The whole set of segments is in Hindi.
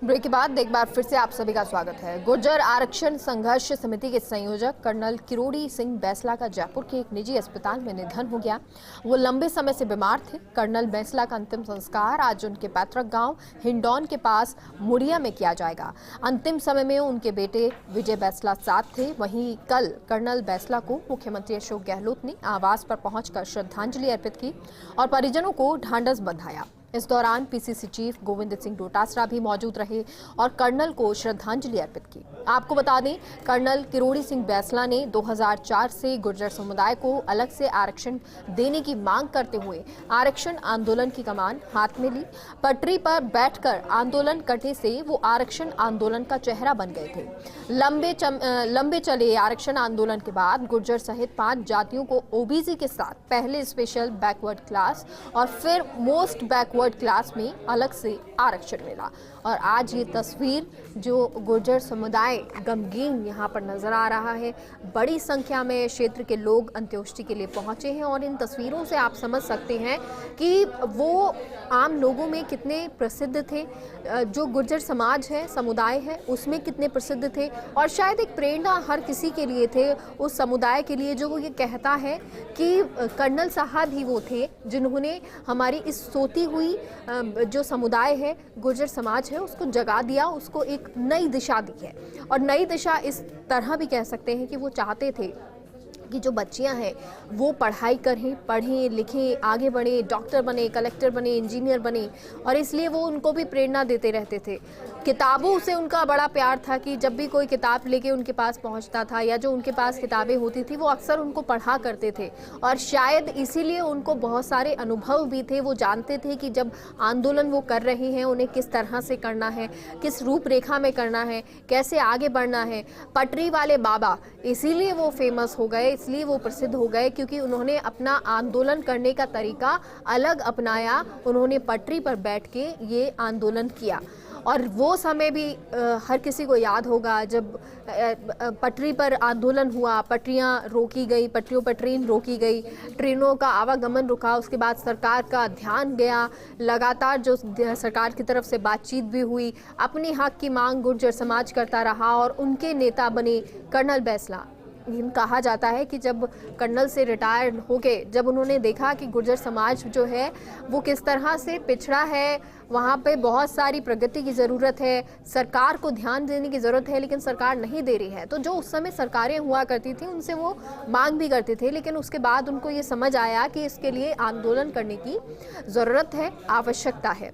ब्रेक के बाद एक बार फिर से आप सभी का स्वागत है। गुर्जर आरक्षण संघर्ष समिति के संयोजक कर्नल किरोड़ी सिंह बैंसला का जयपुर के एक निजी अस्पताल में निधन हो गया। वो लंबे समय से बीमार थे। कर्नल बैंसला का अंतिम संस्कार आज उनके पैतृक गांव हिंडौन के पास मुड़िया में किया जाएगा। अंतिम समय में उनके बेटे विजय बैंसला साथ थे। वहीं कल कर्नल बैंसला को मुख्यमंत्री अशोक गहलोत ने आवास पर पहुंचकर श्रद्धांजलि अर्पित की और परिजनों को ढांढस बंधाया। इस दौरान पीसीसी चीफ गोविंद सिंह डोटासरा भी मौजूद रहे और कर्नल को श्रद्धांजलि अर्पित की। आपको बता दें, कर्नल किरोड़ी सिंह बैंसला ने 2004 से गुर्जर समुदाय को अलग से आरक्षण देने की मांग करते हुए आरक्षण आंदोलन की कमान हाथ में ली। पटरी पर बैठकर आंदोलन करने से वो आरक्षण आंदोलन का चेहरा बन गए थे। लंबे चले आरक्षण आंदोलन के बाद गुर्जर सहित 5 जातियों को ओबीसी के साथ पहले स्पेशल बैकवर्ड क्लास और फिर मोस्ट बैकवर्ड क्लास में अलग से आरक्षण मिला। और आज ये तस्वीर जो गुर्जर समुदाय गमगीन यहाँ पर नजर आ रहा है। बड़ी संख्या में क्षेत्र के लोग अंत्येष्टि के लिए पहुंचे हैं और इन तस्वीरों से आप समझ सकते हैं कि वो आम लोगों में कितने प्रसिद्ध थे, जो गुर्जर समाज है, समुदाय है, उसमें कितने प्रसिद्ध थे और शायद एक प्रेरणा हर किसी के लिए थे, उस समुदाय के लिए जो वो ये कहता है कि कर्नल साहब ही वो थे जिन्होंने हमारी इस सोती हुई जो समुदाय है, गुर्जर समाज है, उसको जगा दिया, उसको एक नई दिशा दी है। और नई दिशा इस तरह भी कह सकते हैं कि वो चाहते थे कि जो बच्चियां हैं वो पढ़ाई करें, पढ़ें लिखें, आगे बढ़ें, डॉक्टर बने, कलेक्टर बने, इंजीनियर बने। और इसलिए वो उनको भी प्रेरणा देते रहते थे। किताबों से उनका बड़ा प्यार था कि जब भी कोई किताब लेके उनके पास पहुंचता था या जो उनके पास किताबें होती थी वो अक्सर उनको पढ़ा करते थे। और शायद इसीलिए उनको बहुत सारे अनुभव भी थे। वो जानते थे कि जब आंदोलन वो कर रहे हैं उन्हें किस तरह से करना है, किस रूपरेखा में करना है, कैसे आगे बढ़ना है। पटरी वाले बाबा इसीलिए वो फेमस हो गए, इसलिए वो प्रसिद्ध हो गए क्योंकि उन्होंने अपना आंदोलन करने का तरीका अलग अपनाया। उन्होंने पटरी पर बैठ के ये आंदोलन किया और वो समय भी हर किसी को याद होगा जब पटरी पर आंदोलन हुआ, पटरियां रोकी गई, पटरियों पर ट्रेन रोकी गई, ट्रेनों का आवागमन रुका। उसके बाद सरकार का ध्यान गया, लगातार जो सरकार की तरफ से बातचीत भी हुई, अपने हक की मांग गुर्जर समाज करता रहा और उनके नेता बने कर्नल बैंसला। कहा जाता है कि जब कर्नल से रिटायर होके जब उन्होंने देखा कि गुर्जर समाज जो है वो किस तरह से पिछड़ा है, वहाँ पे बहुत सारी प्रगति की ज़रूरत है, सरकार को ध्यान देने की ज़रूरत है, लेकिन सरकार नहीं दे रही है। तो जो उस समय सरकारें हुआ करती थी उनसे वो मांग भी करते थे, लेकिन उसके बाद उनको ये समझ आया कि इसके लिए आंदोलन करने की ज़रूरत है, आवश्यकता है।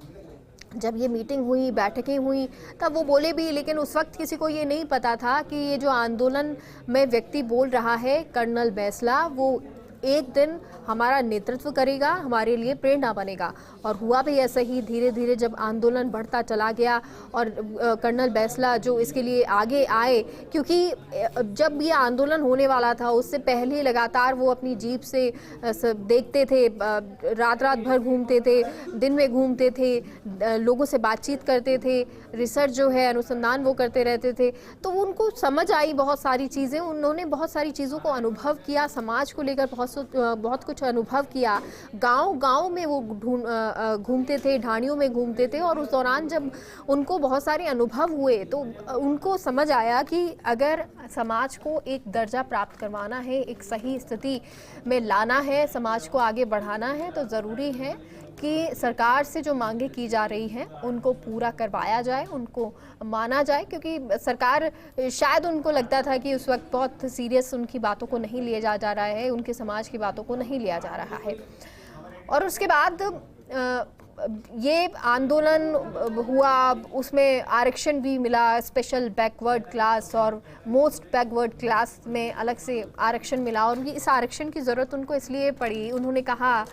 जब ये मीटिंग हुई, बैठकें हुई, तब वो बोले भी, लेकिन उस वक्त किसी को ये नहीं पता था कि ये जो आंदोलन में व्यक्ति बोल रहा है कर्नल बैंसला, वो एक दिन हमारा नेतृत्व करेगा, हमारे लिए प्रेरणा बनेगा। और हुआ भी ऐसा ही। धीरे धीरे जब आंदोलन बढ़ता चला गया और कर्नल बैंसला जो इसके लिए आगे आए, क्योंकि जब ये आंदोलन होने वाला था उससे पहले लगातार वो अपनी जीप से देखते थे, रात रात भर घूमते थे, दिन में घूमते थे, लोगों से बातचीत करते थे, रिसर्च जो है, अनुसंधान वो करते रहते थे। तो उनको समझ आई बहुत सारी चीज़ें, उन्होंने बहुत सारी चीज़ों को अनुभव किया, समाज को लेकर बहुत कुछ अनुभव किया। गांव में वो घूमते थे, ढाणियों में घूमते थे और उस दौरान जब उनको बहुत सारे अनुभव हुए तो उनको समझ आया कि अगर समाज को एक दर्जा प्राप्त करवाना है, एक सही स्थिति में लाना है, समाज को आगे बढ़ाना है, तो ज़रूरी है कि सरकार से जो मांगे की जा रही हैं उनको पूरा करवाया जाए, उनको माना जाए। क्योंकि सरकार, शायद उनको लगता था कि उस वक्त बहुत सीरियस उनकी बातों को नहीं लिया जा रहा है, उनके समाज की बातों को नहीं लिया जा रहा है। और उसके बाद ये आंदोलन हुआ, उसमें आरक्षण भी मिला, स्पेशल बैकवर्ड क्लास और मोस्ट बैकवर्ड क्लास में अलग से आरक्षण मिला। और इस आरक्षण की ज़रूरत उनको इसलिए पड़ी, उन्होंने कहा,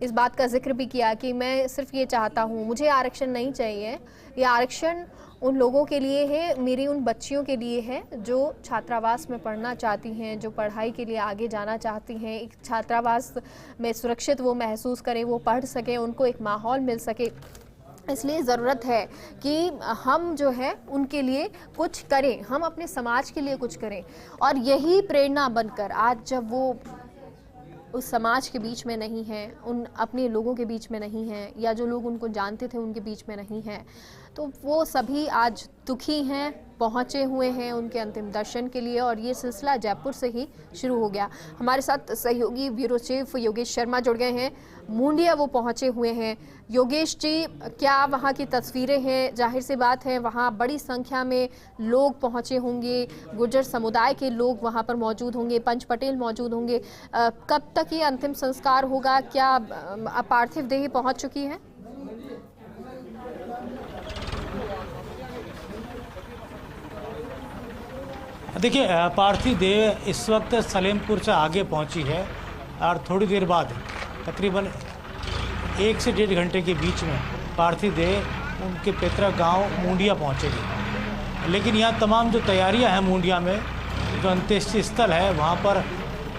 इस बात का जिक्र भी किया कि मैं सिर्फ ये चाहता हूँ, मुझे आरक्षण नहीं चाहिए, ये आरक्षण उन लोगों के लिए है, मेरी उन बच्चियों के लिए है जो छात्रावास में पढ़ना चाहती हैं, जो पढ़ाई के लिए आगे जाना चाहती हैं, एक छात्रावास में सुरक्षित वो महसूस करें, वो पढ़ सकें, उनको एक माहौल मिल सके। इसलिए ज़रूरत है कि हम जो है उनके लिए कुछ करें, हम अपने समाज के लिए कुछ करें। और यही प्रेरणा बनकर आज जब वो उस समाज के बीच में नहीं है, उन अपने लोगों के बीच में नहीं है, या जो लोग उनको जानते थे उनके बीच में नहीं है, तो वो सभी आज दुखी हैं, पहुंचे हुए हैं उनके अंतिम दर्शन के लिए और ये सिलसिला जयपुर से ही शुरू हो गया। हमारे साथ सहयोगी ब्यूरो चीफ योगेश शर्मा जुड़ गए हैं, मुंडिया वो पहुंचे हुए हैं। योगेश जी, क्या वहां की तस्वीरें हैं? जाहिर सी बात है वहां बड़ी संख्या में लोग पहुंचे होंगे, गुर्जर समुदाय के लोग वहां पर मौजूद होंगे, पंच पटेल मौजूद होंगे। कब तक ये अंतिम संस्कार होगा? क्या पार्थिव देह पहुंच चुकी है? देखिए, पार्थिव देह इस वक्त सलेमपुर से आगे पहुंची है और थोड़ी देर बाद तकरीबन 1 से 1.5 घंटे के बीच में पार्थिव देह उनके पैतृक गांव मुंडिया पहुंचेगी। लेकिन यहाँ तमाम जो तैयारियां हैं मुंडिया में, जो अंत्येष्टि स्थल है वहाँ पर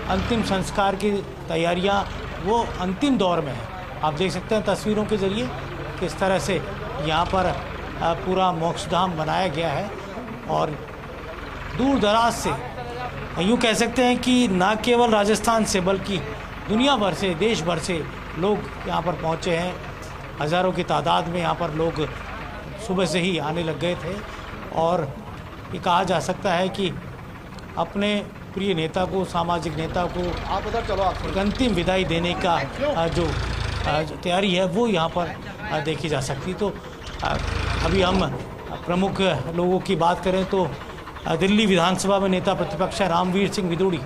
अंतिम संस्कार की तैयारियाँ वो अंतिम दौर में है। आप देख सकते हैं तस्वीरों के ज़रिए किस तरह से यहाँ पर पूरा मोक्षधाम बनाया गया है और दूर दराज से, यूँ कह सकते हैं कि ना केवल राजस्थान से बल्कि दुनिया भर से, देश भर से लोग यहाँ पर पहुँचे हैं। हज़ारों की तादाद में यहाँ पर लोग सुबह से ही आने लग गए थे और ये कहा जा सकता है कि अपने प्रिय नेता को, सामाजिक नेता को आप उधर चलो, आप अंतिम विदाई देने का जो तैयारी है वो यहाँ पर देखी जा सकती। तो अभी हम प्रमुख लोगों की बात करें तो दिल्ली विधानसभा में नेता प्रतिपक्ष रामवीर सिंह विदुड़ी,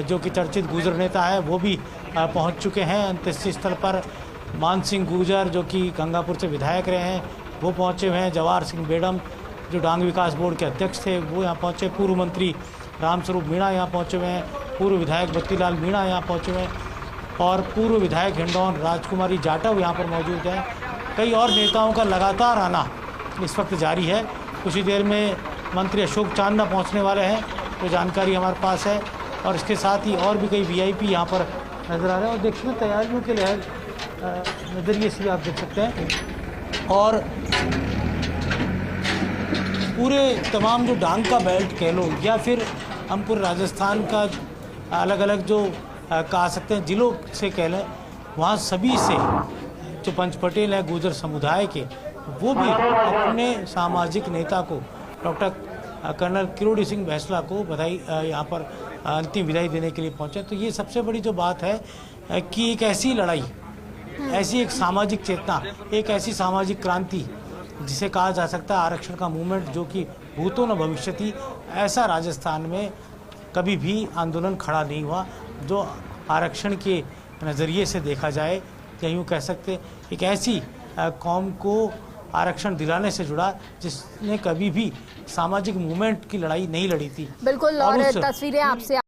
जो कि चर्चित गुर्जर नेता है, वो भी पहुंच चुके हैं अंत्येष्टि स्थल पर। मान सिंह गुर्जर, जो कि गंगापुर से विधायक रहे हैं, वो पहुंचे हुए हैं। जवाहर सिंह बेडम, जो डांग विकास बोर्ड के अध्यक्ष थे, वो यहाँ पहुँचे। पूर्व मंत्री रामस्वरूप मीणा यहाँ पहुँचे हुए हैं। पूर्व विधायक बत्तीलाल मीणा यहाँ पहुँचे हुए हैं और पूर्व विधायक हिंडौन राजकुमारी जाटव यहाँ पर मौजूद हैं। कई और नेताओं का लगातार आना इस वक्त जारी है। कुछ ही देर में मंत्री अशोक चांदना पहुंचने वाले हैं, तो जानकारी हमारे पास है। और इसके साथ ही और भी कई वीआईपी यहाँ पर नज़र आ रहे हैं और देख सकते हैं तैयारियों के लिए नज़रिए से भी आप देख सकते हैं। और पूरे तमाम जो डांग का बेल्ट कह लो या फिर हम पूरे राजस्थान का अलग अलग जो कह सकते हैं जिलों से कह लें, वहाँ सभी से जो पंच पटेल हैं गुर्जर समुदाय के, वो भी अपने सामाजिक नेता को, डॉक्टर कर्नल किरोड़ी सिंह बैसला को बधाई यहाँ पर अंतिम विदाई देने के लिए पहुँचे। तो ये सबसे बड़ी जो बात है कि एक ऐसी लड़ाई, ऐसी एक सामाजिक चेतना, एक ऐसी सामाजिक क्रांति जिसे कहा जा सकता है आरक्षण का मूवमेंट, जो कि भूतो न भविष्यति, ऐसा राजस्थान में कभी भी आंदोलन खड़ा नहीं हुआ जो आरक्षण के नज़रिए से देखा जाए। या यूँ कह सकते एक ऐसी कौम को आरक्षण दिलाने से जुड़ा जिसने कभी भी सामाजिक मूवमेंट की लड़ाई नहीं लड़ी थी। बिल्कुल, और तस्वीरें आपसे